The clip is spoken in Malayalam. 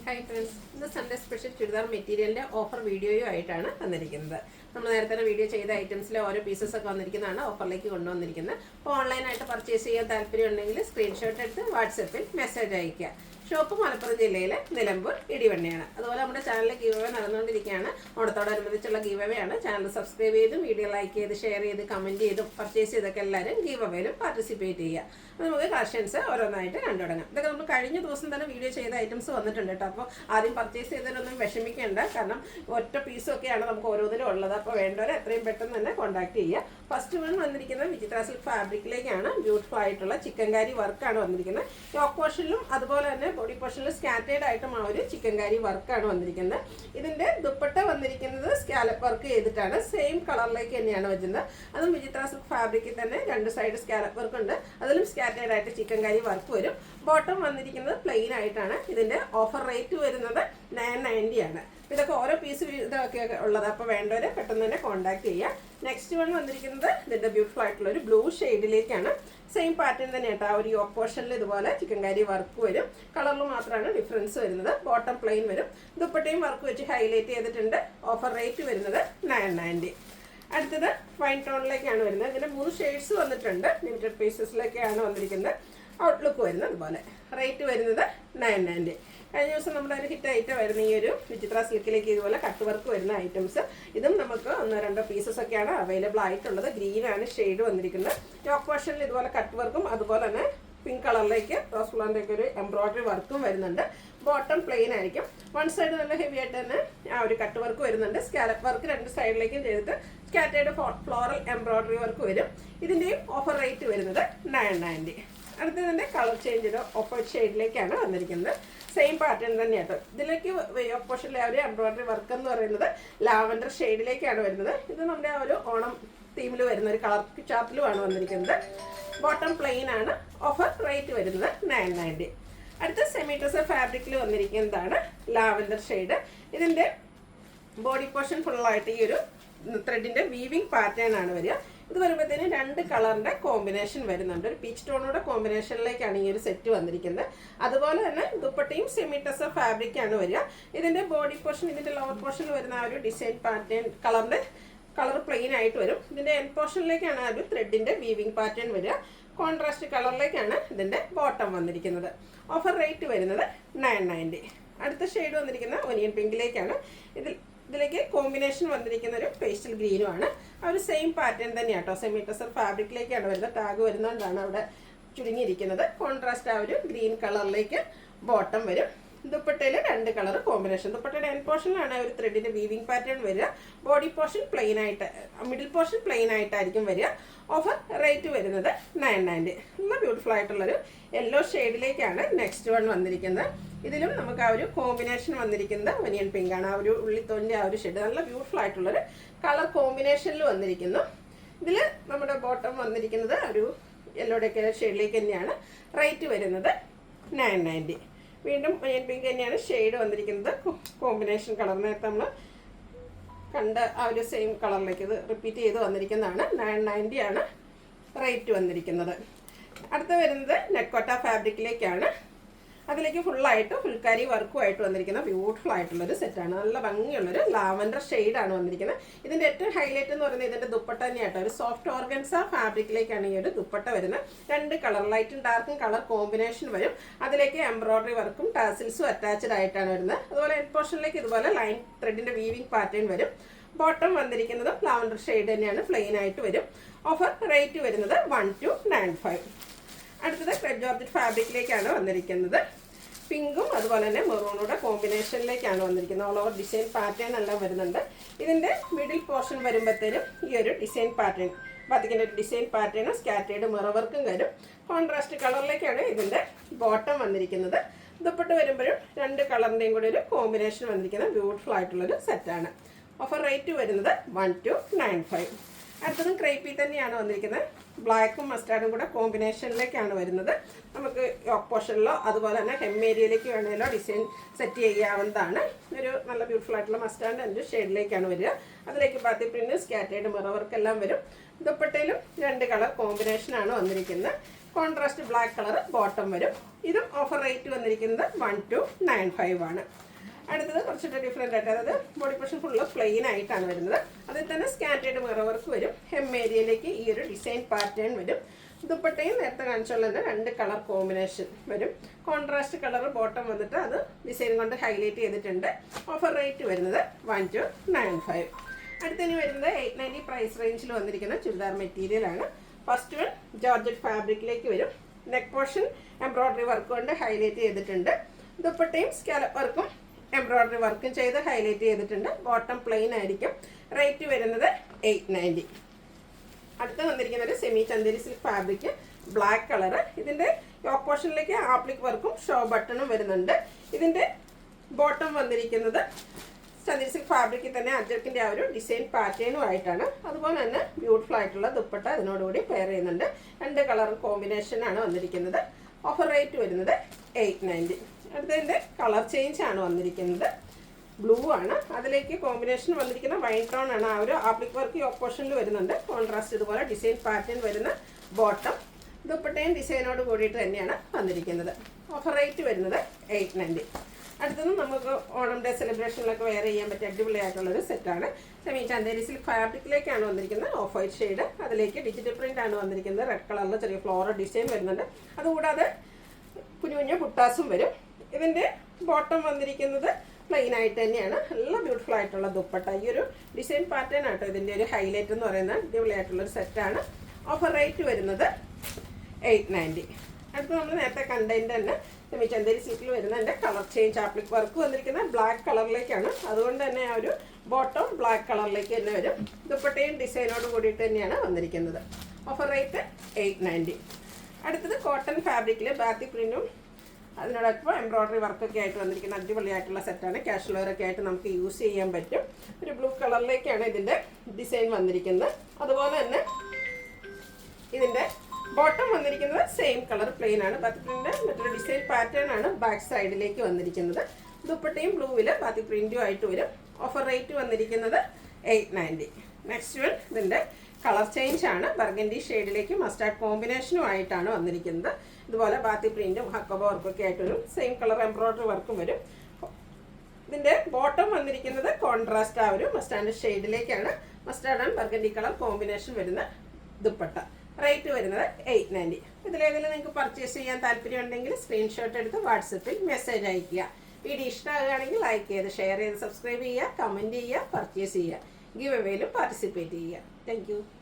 ഹായ് ഫ്രണ്ട്സ്, ഇന്ന് സൺഡേ സ്പെഷ്യൽ ചുരിദാർ മെറ്റീരിയലിൻ്റെ ഓഫർ വീഡിയോയും ആയിട്ടാണ് വന്നിരിക്കുന്നത്. നമ്മൾ നേരത്തെ വീഡിയോ ചെയ്ത ഐറ്റംസിലെ ഓരോ പീസസ് ഒക്കെ വന്നിരിക്കുന്നതാണ് ഓഫറിലേക്ക് കൊണ്ടുവന്നിരിക്കുന്നത്. അപ്പോൾ ഓൺലൈനായിട്ട് പർച്ചേസ് ചെയ്യാൻ താല്പര്യം ഉണ്ടെങ്കിൽ സ്ക്രീൻഷോട്ട് എടുത്ത് വാട്സപ്പിൽ മെസ്സേജ് അയയ്ക്കുക. ഷോപ്പ് മലപ്പുറം ജില്ലയിലെ നിലമ്പൂർ ഇടിവണ്ണയാണ്. അതുപോലെ നമ്മുടെ ചാനലിൽ ഗീവ് അവേ നടന്നുകൊണ്ടിരിക്കുകയാണ്. ഓണത്തോടനുബന്ധിച്ചുള്ള ഗീവ് അവേ ആണ്. ചാനൽ സബ്സ്ക്രൈബ് ചെയ്തും വീഡിയോ ലൈക്ക് ചെയ്ത് ഷെയർ ചെയ്ത് കമൻറ്റ് ചെയ്തും പർച്ചേസ് ചെയ്തൊക്കെ എല്ലാവരും ഗീവ് അവേയിലും പാർട്ടിസിപ്പേറ്റ് ചെയ്യുക. അപ്പോൾ നമുക്ക് കളക്ഷൻസ് ഓരോന്നായിട്ട് കണ്ടു തുടങ്ങാം. ഇതൊക്കെ നമ്മൾ കഴിഞ്ഞ ദിവസം തന്നെ വീഡിയോ ചെയ്ത ഐറ്റംസ് വന്നിട്ടുണ്ട് കേട്ടോ. അപ്പോൾ ആദ്യം പർച്ചേസ് ചെയ്തതിലൊന്നും വിഷമിക്കേണ്ട, കാരണം ഒറ്റ പീസൊക്കെയാണ് നമുക്ക് ഓരോന്നിലും ഉള്ളത്. അപ്പോൾ വേണ്ടവരെ എത്രയും പെട്ടെന്ന് തന്നെ കോൺടാക്ട് ചെയ്യുക. ഫസ്റ്റ് വൺ വന്നിരിക്കുന്നത് വിചിത്ര സിൽക്ക് ഫാബ്രിക്കിലേക്കാണ്. ബ്യൂട്ടിഫുൾ ആയിട്ടുള്ള ചിക്കൻകാരി വർക്കാണ് വന്നിരിക്കുന്നത്. യോക്ക് പോർഷനിലും അതുപോലെ തന്നെ ബോഡി പോർഷനിലും സ്കാറ്റേഡ് ആയിട്ടും ആ ഒരു ചിക്കൻകാരി വർക്കാണ് വന്നിരിക്കുന്നത്. ഇതിൻ്റെ ദുപ്പട്ട വന്നിരിക്കുന്നത് സ്കാലപ്പ് വർക്ക് ചെയ്തിട്ടാണ്. സെയിം കളറിലേക്ക് തന്നെയാണ് വരുന്നത്. അതും വിചിത്ര സിൽക്ക് ഫാബ്രിക്കിൽ തന്നെ രണ്ട് സൈഡ് സ്കാലപ്പ് വർക്ക് ഉണ്ട്. അതിലും സ്കാറ്റേഡ് ആയിട്ട് ചിക്കൻകാരി വർക്ക് വരും. ബോട്ടം വന്നിരിക്കുന്നത് പ്ലെയിൻ ആയിട്ടാണ്. ഇതിൻ്റെ ഓഫർ റേറ്റ് വരുന്നത് 990 ആണ്. ഇതൊക്കെ ഓരോ പീസ് ഇതൊക്കെ ഉള്ളത്. അപ്പോൾ വേണ്ടവരെ പെട്ടെന്ന് തന്നെ കോൺടാക്ട് ചെയ്യുക. നെക്സ്റ്റ് വൺ വന്നിരിക്കുന്നത് ഇതിൻ്റെ ബ്യൂട്ടിഫുൾ ആയിട്ടുള്ള ഒരു ബ്ലൂ ഷെയ്ഡിലേക്കാണ്. സെയിം പാറ്റേൺ തന്നെ കേട്ടോ. ആ ഒരു യോക്ക് പോർഷനിൽ ഇതുപോലെ ചിക്കൻകാരി വർക്ക് വരും. കളറിൽ മാത്രമാണ് ഡിഫറൻസ് വരുന്നത്. ബോട്ടം പ്ലെയിൻ വരും. ദുപ്പട്ടയും വർക്ക് വെച്ച് ഹൈലൈറ്റ് ചെയ്തിട്ടുണ്ട്. ഓഫർ റേറ്റ് വരുന്നത് 990. അടുത്തത് വൈൻ ടോണിലേക്കാണ് വരുന്നത്. ഇതിൻ്റെ 3 ഷെയ്ഡ്സ് വന്നിട്ടുണ്ട്. ലിമിറ്റഡ് പീസസിലേക്കാണ് വന്നിരിക്കുന്നത്. ഔട്ട്ലുക്ക് വരുന്നത് അതുപോലെ. റേറ്റ് വരുന്നത് 990. കഴിഞ്ഞ ദിവസം നമ്മുടെ ഒരു ഹിറ്റ് ഐറ്റം വരുന്ന ഈ ഒരു വിചിത്ര സിൽക്കിലേക്ക് ഇതുപോലെ കട്ട് വർക്ക് വരുന്ന ഐറ്റംസ്. ഇതും നമുക്ക് 1-2 പീസസ് ഒക്കെയാണ് അവൈലബിൾ ആയിട്ടുള്ളത്. ഗ്രീനാണ് ഷെയ്ഡ് വന്നിരിക്കുന്നത്. യോക്ക് പോർഷനിൽ ഇതുപോലെ കട്ട് വർക്കും അതുപോലെ തന്നെ പിങ്ക് കളറിലേക്ക് റോസ് ഫ്ലവറിൻ്റെയൊക്കെ ഒരു എംബ്രോയ്ഡറി വർക്കും വരുന്നുണ്ട്. ബോട്ടം പ്ലെയിൻ ആയിരിക്കും. വൺ സൈഡ് നല്ല ഹെവി ആയിട്ട് തന്നെ ആ ഒരു കട്ട് വർക്ക് വരുന്നുണ്ട്. സ്കാലപ്പ് വർക്ക് രണ്ട് സൈഡിലേക്കും ചെയ്തിട്ട് സ്കാറ്റേഡ് ഫ്ലോറൽ എംബ്രോയ്ഡറി വർക്ക് വരും. ഇതിൻ്റെയും ഓഫർ റേറ്റ് വരുന്നത് 990. അടുത്തതിൻ്റെ കളർ ചേഞ്ച് ഓഫ് വൈറ്റ് ഷെയ്ഡിലേക്കാണ് വന്നിരിക്കുന്നത്. സെയിം പാറ്റേൺ തന്നെയാട്ടോ. ഇതിലേക്ക് ഓപ്പോസിറ്റിലെ ആ ഒരു എംബ്രോയ്ഡറി വർക്ക് എന്ന് പറയുന്നത് ലാവൻഡർ ഷെയ്ഡിലേക്കാണ് വരുന്നത്. ഇത് നമ്മുടെ ആ ഒരു ഓണം തീമിൽ വരുന്ന ഒരു കളർ ചാർട്ടിലുമാണ് വന്നിരിക്കുന്നത്. ബോട്ടം പ്ലെയിൻ ആണ്. ഓഫർ റേറ്റ് വരുന്നത് 990. അടുത്ത സെമി ടസർ ഫാബ്രിക്കിൽ വന്നിരിക്കുന്നതാണ് ലാവൻഡർ ഷെയ്ഡ്. ഇതിൻ്റെ ബോഡി പോർഷൻ ഫുള്ളായിട്ട് ഈ ഒരു ത്രെഡിൻ്റെ വീവിങ് പാറ്റേൺ ആണ് വരിക. ഇത് വരുമ്പോഴത്തേനും 2 കളറിൻ്റെ കോമ്പിനേഷൻ വരുന്നുണ്ട്. ഒരു പീച്ച് ടോണുടെ കോമ്പിനേഷനിലേക്കാണ് ഈ ഒരു സെറ്റ് വന്നിരിക്കുന്നത്. അതുപോലെ തന്നെ ദുപ്പട്ടയും സെമി ടസർ ഫാബ്രിക്കാണ് വരിക. ഇതിൻ്റെ ബോഡി പോർഷൻ, ഇതിൻ്റെ ലോവർ പോർഷനിൽ വരുന്ന ആ ഒരു ഡിസൈൻ പാറ്റേൺ കളർ പ്ലെയിൻ ആയിട്ട് വരും. ഇതിൻ്റെ എൻഡ് പോർഷനിലേക്കാണ് ആ ഒരു ത്രെഡിൻ്റെ വീവിങ് പാറ്റേൺ വരിക. കോൺട്രാസ്റ്റ് കളറിലേക്കാണ് ഇതിൻ്റെ ബോട്ടം വന്നിരിക്കുന്നത്. ഓഫർ റേറ്റ് വരുന്നത് 990. അടുത്ത ഷെയ്ഡ് വന്നിരിക്കുന്ന ഒനിയൻ പിങ്കിലേക്കാണ്. ഇതിലേക്ക് കോമ്പിനേഷൻ വന്നിരിക്കുന്ന ഒരു പേസ്റ്റൽ ഗ്രീനുമാണ്. ആ ഒരു സെയിം പാറ്റേൺ തന്നെയാണ് കേട്ടോ. സെമി ടസർ ഫാബ്രിക്കിലേക്കാണ് വരുന്നത്. ടാഗ് വരുന്നതുകൊണ്ടാണ് അവിടെ ചുരുങ്ങിയിരിക്കുന്നത്. കോൺട്രാസ്റ്റ് ആ ഒരു ഗ്രീൻ കളറിലേക്ക് ബോട്ടം വരും. ദുപ്പട്ടയിൽ 2 കളർ കോമ്പിനേഷൻ. ദുപ്പട്ടയുടെ എൻഡ് പോർഷനിലാണ് ഒരു ത്രെഡിൻ്റെ വീവിങ് പാറ്റേൺ വരിക. ബോഡി പോർഷൻ പ്ലെയിൻ ആയിട്ട്, മിഡിൽ പോർഷൻ പ്ലെയിൻ ആയിട്ടായിരിക്കും വരിക. ഓഫർ റേറ്റ് വരുന്നത് 990. നല്ല ബ്യൂട്ടിഫുൾ ആയിട്ടുള്ളൊരു യെല്ലോ ഷെയ്ഡിലേക്കാണ് നെക്സ്റ്റ് വൺ വന്നിരിക്കുന്നത്. ഇതിലും നമുക്ക് ആ ഒരു കോമ്പിനേഷൻ വന്നിരിക്കുന്നത് ഒനിയൻ പിങ്ക് ആണ്. ആ ഒരു ഉള്ളിത്തോൻ്റെ ആ ഒരു ഷെയ്ഡ് നല്ല ബ്യൂട്ടിഫുൾ ആയിട്ടുള്ളൊരു കളർ കോമ്പിനേഷനിൽ വന്നിരിക്കുന്നു. ഇതിൽ നമ്മുടെ ബോട്ടം വന്നിരിക്കുന്നത് ഒരു യെല്ലോയുടെ ഷെയ്ഡിലേക്ക് തന്നെയാണ്. റേറ്റ് വരുന്നത് 990. വീണ്ടും ഒനിയൻ പിങ്ക് തന്നെയാണ് ഷെയ്ഡ് വന്നിരിക്കുന്നത്. കോമ്പിനേഷൻ കളർ നേരത്തെ നമ്മൾ കണ്ട ആ ഒരു സെയിം കളറിലേക്ക് ഇത് റിപ്പീറ്റ് ചെയ്ത് വന്നിരിക്കുന്നതാണ്. 990 ആണ് റേറ്റ് വന്നിരിക്കുന്നത്. അടുത്ത വരുന്നത് നെക്കോട്ട ഫാബ്രിക്കിലേക്കാണ്. അതിലേക്ക് ഫുള്ളായിട്ട് ഫുൾക്കാരി വർക്കുമായിട്ട് വന്നിരിക്കുന്ന ബ്യൂട്ടിഫുൾ ആയിട്ടുള്ളൊരു സെറ്റാണ്. നല്ല ഭംഗിയുള്ളൊരു ലാവൻഡർ ഷെയ്ഡാണ് വന്നിരിക്കുന്നത്. ഇതിൻ്റെ ഏറ്റവും ഹൈലൈറ്റ് എന്ന് പറയുന്നത് ഇതിൻ്റെ ദുപ്പട്ട തന്നെയാട്ടോ. ഒരു സോഫ്റ്റ് ഓർഗൻസ ഫാബ്രിക്കിലേക്കാണ് ഈ ഒരു ദുപ്പട്ട വരുന്നത്. 2 കളർ, ലൈറ്റും ഡാർക്കും കളർ കോമ്പിനേഷൻ വരും. അതിലേക്ക് എംബ്രോയ്ഡറി വർക്കും ടാസിൽസും അറ്റാച്ച്ഡ് ആയിട്ടാണ് വരുന്നത്. അതുപോലെ എൻഡ് പോർഷനിലേക്ക് ഇതുപോലെ ലൈൻ ത്രെഡിൻ്റെ വീവിങ് പാറ്റേൺ വരും. ബോട്ടം വന്നിരിക്കുന്നതും ലാവൻഡർ ഷെയ്ഡ് തന്നെയാണ്. പ്ലെയിൻ ആയിട്ട് വരും. ഓഫർ റേറ്റ് വരുന്നത് 1295. അടുത്തത് ക്രെപ്പ് ജോർജറ്റ് ഫാബ്രിക്കിലേക്കാണ് വന്നിരിക്കുന്നത്. പിങ്കും അതുപോലെ തന്നെ മെറൂണുടെ കോമ്പിനേഷനിലേക്കാണ് വന്നിരിക്കുന്നത്. ഓൾ ഓവർ ഡിസൈൻ പാറ്റേൺ എല്ലാം വരുന്നുണ്ട്. ഇതിൻ്റെ മിഡിൽ പോർഷൻ വരുമ്പോഴത്തേനും ഈ ഒരു ഡിസൈൻ പാറ്റേൺ, ബാത്തിക്കിൻ്റെ ഒരു ഡിസൈൻ പാറ്റേണും സ്കാറ്റേഡ് മിറവർക്കും വരും. കോൺട്രാസ്റ്റ് കളറിലേക്കാണ് ഇതിൻ്റെ ബോട്ടം വന്നിരിക്കുന്നത്. ദുപ്പട്ട വരുമ്പോഴും 2 കളറിൻ്റെയും കൂടി ഒരു കോമ്പിനേഷൻ വന്നിരിക്കുന്ന ബ്യൂട്ടിഫുൾ ആയിട്ടുള്ളൊരു സെറ്റാണ്. ഓഫർ റേറ്റ് വരുന്നത് 1295. അടുത്തതും ക്രേപ്പി തന്നെയാണ് വന്നിരിക്കുന്നത്. ബ്ലാക്കും മസ്റ്റാർഡും കൂടെ കോമ്പിനേഷനിലേക്കാണ് വരുന്നത്. നമുക്ക് യോക്ക് പോർഷനിലോ അതുപോലെ തന്നെ ഹെം ഏരിയയിലേക്ക് വേണമെങ്കിലോ ഡിസൈൻ സെറ്റ് ചെയ്യാവുന്നതാണ്. ഒരു നല്ല ബ്യൂട്ടിഫുൾ ആയിട്ടുള്ള മസ്റ്റാർഡ് എൻ്റെ ഷെയ്ഡിലേക്കാണ് വരിക. അതിലേക്ക് ബാത്തി പ്രിന്റ്, സ്കാറ്റേഡ് മിറർ വർക്ക് എല്ലാം വരും. ദുപ്പട്ടയിലും 2 കളർ കോമ്പിനേഷനാണ് വന്നിരിക്കുന്നത്. കോൺട്രാസ്റ്റ് ബ്ലാക്ക് കളർ ബോട്ടം വരും. ഇതും ഓഫർ റേറ്റ് വന്നിരിക്കുന്നത് 1295 ആണ്. അടുത്തത് കുറച്ചുകൂടെ ഡിഫറെൻ്റ് ആയിട്ട്, അതായത് ബോഡി പോർഷൻ ഫുള്ള് പ്ലെയിൻ ആയിട്ടാണ് വരുന്നത്. അതിൽ തന്നെ സ്കാറ്റേഡ് മിറർ വർക്ക് വരും. ഹെം ഏരിയയിലേക്ക് ഈ ഒരു ഡിസൈൻ പാറ്റേൺ വരും. ദുപ്പട്ടയും നേരത്തെ കാണിച്ചുള്ള തന്നെ 2 കളർ കോമ്പിനേഷൻ വരും. കോൺട്രാസ്റ്റ് കളർ ബോട്ടം വന്നിട്ട് അത് ഡിസൈൻ കൊണ്ട് ഹൈലൈറ്റ് ചെയ്തിട്ടുണ്ട്. ഓഫർ റേറ്റ് വരുന്നത് 1295. അടുത്തതിന് വരുന്നത് 890 പ്രൈസ് റേഞ്ചിൽ വന്നിരിക്കുന്ന ചുരിദാർ മെറ്റീരിയലാണ്. ഫസ്റ്റ് വൺ ജോർജറ്റ് ഫാബ്രിക്കിലേക്ക് വരും. നെക്ക് പോർഷൻ എംബ്രോയ്ഡറി വർക്ക് കൊണ്ട് ഹൈലൈറ്റ് ചെയ്തിട്ടുണ്ട്. ദുപ്പട്ടയും സ്കാലപ്പ് വർക്കും എംബ്രോയ്ഡറി വർക്കും ചെയ്ത് ഹൈലൈറ്റ് ചെയ്തിട്ടുണ്ട്. ബോട്ടം പ്ലെയിൻ ആയിരിക്കും. റേറ്റ് വരുന്നത് 890. അടുത്ത് വന്നിരിക്കുന്നത് semi Chanderi silk fabric black colour. ഇതിൻ്റെ യോക്ക് പോർഷനിലേക്ക് ആപ്ലിക് വർക്കും ഷോ ബട്ടണും വരുന്നുണ്ട്. ഇതിൻ്റെ ബോട്ടം വന്നിരിക്കുന്നത് ചന്ദേരി സിൽക്ക് ഫാബ്രിക്കിൽ തന്നെ അജർക്കിൻ്റെ ആ ഒരു ഡിസൈൻ പാറ്റേണും ആയിട്ടാണ്. അതുപോലെ തന്നെ ബ്യൂട്ടിഫുൾ ആയിട്ടുള്ള ദുപ്പട്ട ഇതിനോടുകൂടി പെയർ ചെയ്യുന്നുണ്ട്. 2 കളർ കോമ്പിനേഷനാണ് വന്നിരിക്കുന്നത്. ഓഫർ റേറ്റ് വരുന്നത് 890. അടുത്തതിൻ്റെ കളർ ചേഞ്ച് ആണ് വന്നിരിക്കുന്നത്. ബ്ലൂ ആണ്, അതിലേക്ക് കോമ്പിനേഷൻ വന്നിരിക്കുന്ന വൈൻ ടോൺ ആണ്. ആ ഒരു ആപ്ലിക് വർക്ക് യോക്ക് പോർഷനിൽ വരുന്നുണ്ട്. കോൺട്രാസ്റ്റ് ഇതുപോലെ ഡിസൈൻ പാറ്റേൺ വരുന്ന ബോട്ടം, ദുപ്പട്ടയും ഡിസൈനോട് കൂടിയിട്ട് തന്നെയാണ് വന്നിരിക്കുന്നത്. ഓഫർ റേറ്റ് വരുന്നത് 890. അടുത്തത് നമുക്ക് ഓണം ഡേ സെലിബ്രേഷനിലൊക്കെ വെയർ ചെയ്യാൻ പറ്റിയ അടിപൊളിയായിട്ടുള്ളൊരു സെറ്റാണ്. സെമി ചന്ദേരി സിൽക്ക് ഫാബ്രിക്കിലേക്കാണ് വന്നിരിക്കുന്നത്. ഓഫ് വൈറ്റ് ഷെയ്ഡ്, അതിലേക്ക് ഡിജിറ്റൽ പ്രിൻ്റ് ആണ് വന്നിരിക്കുന്നത്. റെഡ് കളറിൽ ചെറിയ ഫ്ലോറൽ ഡിസൈൻ വരുന്നുണ്ട്. അതുകൂടാതെ കുഞ്ഞു കുഞ്ഞു ബുട്ടാസും വരും. ഇതിൻ്റെ ബോട്ടം വന്നിരിക്കുന്നത് പ്ലെയിൻ ആയിട്ട് തന്നെയാണ്. നല്ല ബ്യൂട്ടിഫുൾ ആയിട്ടുള്ള ദുപ്പട്ട. ഈ ഒരു ഡിസൈൻ പാറ്റേൺ ആട്ടോ ഇതിൻ്റെ ഒരു ഹൈലൈറ്റ് എന്ന് പറയുന്നത്. അടിപൊളിയായിട്ടുള്ളൊരു സെറ്റാണ്. ഓഫർ റേറ്റ് വരുന്നത് 890. അടുത്ത് നമ്മൾ നേരത്തെ കണ്ടതിൻ്റെ തന്നെ സെമി ചന്ദേരി സിൽക്കിൽ വരുന്നതിൻ്റെ കളർ ചേഞ്ച് ആപ്ലിക് വർക്ക് വന്നിരിക്കുന്നത് ബ്ലാക്ക് കളറിലേക്കാണ്. അതുകൊണ്ട് തന്നെ ആ ഒരു ബോട്ടം ബ്ലാക്ക് കളറിലേക്ക് തന്നെ വരും. ദുപ്പട്ടയും ഡിസൈനോട് കൂടിയിട്ട് തന്നെയാണ് വന്നിരിക്കുന്നത്. Offer rate 890. അടുത്തത് കോട്ടൺ ഫാബ്രിക്കിൽ ബാത്തി പ്രിൻറ്റും അതിനോടൊപ്പം എംബ്രോയ്ഡറി വർക്കൊക്കെ ആയിട്ട് വന്നിരിക്കുന്ന അടിപൊളിയായിട്ടുള്ള സെറ്റാണ്. കാഷ്വൽ വെയർ ഒക്കെ ആയിട്ട് നമുക്ക് യൂസ് ചെയ്യാൻ പറ്റും. ഒരു ബ്ലൂ കളറിലേക്കാണ് ഇതിൻ്റെ ഡിസൈൻ വന്നിരിക്കുന്നത്. അതുപോലെ തന്നെ ഇതിൻ്റെ ബോട്ടം വന്നിരിക്കുന്നത് സെയിം കളർ പ്ലെയിൻ ആണ്. ബാത്തി പ്രിൻ്റ് മറ്റൊരു ഡിസൈൻ പാറ്റേൺ ആണ് ബാക്ക് സൈഡിലേക്ക് വന്നിരിക്കുന്നത്. ദുപ്പട്ടയും ബ്ലൂവിൽ ബാത്തി പ്രിൻറ്റും ആയിട്ട് വരും. ഓഫർ റേറ്റ് വന്നിരിക്കുന്നത് 890. നെക്സ്റ്റ് വൺ ഇതിൻ്റെ കളർ ചേഞ്ച് ആണ്. ബർഗൻഡി ഷെയ്ഡിലേക്ക് മസ്റ്റാർഡ് കോമ്പിനേഷനും ആയിട്ടാണ് വന്നിരിക്കുന്നത്. ഇതുപോലെ ബാത്തി പ്രിൻറ്റും ഹക്കോബ വർക്കൊക്കെ ആയിട്ട് വരും. സെയിം കളർ എംബ്രോയ്ഡറി വർക്കും വരും. ഇതിൻ്റെ ബോട്ടം വന്നിരിക്കുന്നത് കോൺട്രാസ്റ്റ് ആ ഒരു മസ്റ്റാർഡ് ഷെയ്ഡിലേക്കാണ്. Mustard and burgundy colour combination വരുന്ന ദുപ്പട്ട. റേറ്റ് വരുന്നത് 890. ഇതിലേതെങ്കിലും നിങ്ങൾക്ക് പർച്ചേസ് ചെയ്യാൻ താല്പര്യമുണ്ടെങ്കിൽ സ്ക്രീൻഷോട്ട് എടുത്ത് വാട്സപ്പിൽ മെസ്സേജ് അയയ്ക്കുക. വീഡിയോ ഇഷ്ടമാകുകയാണെങ്കിൽ ലൈക്ക് ചെയ്ത് ഷെയർ ചെയ്ത് സബ്സ്ക്രൈബ് ചെയ്യുക, കമൻറ്റ് ചെയ്യുക, പർച്ചേസ് ചെയ്യുക. ഗിവ് അവേയിലും പാർട്ടിസിപ്പേറ്റ് ചെയ്യുക. Thank you.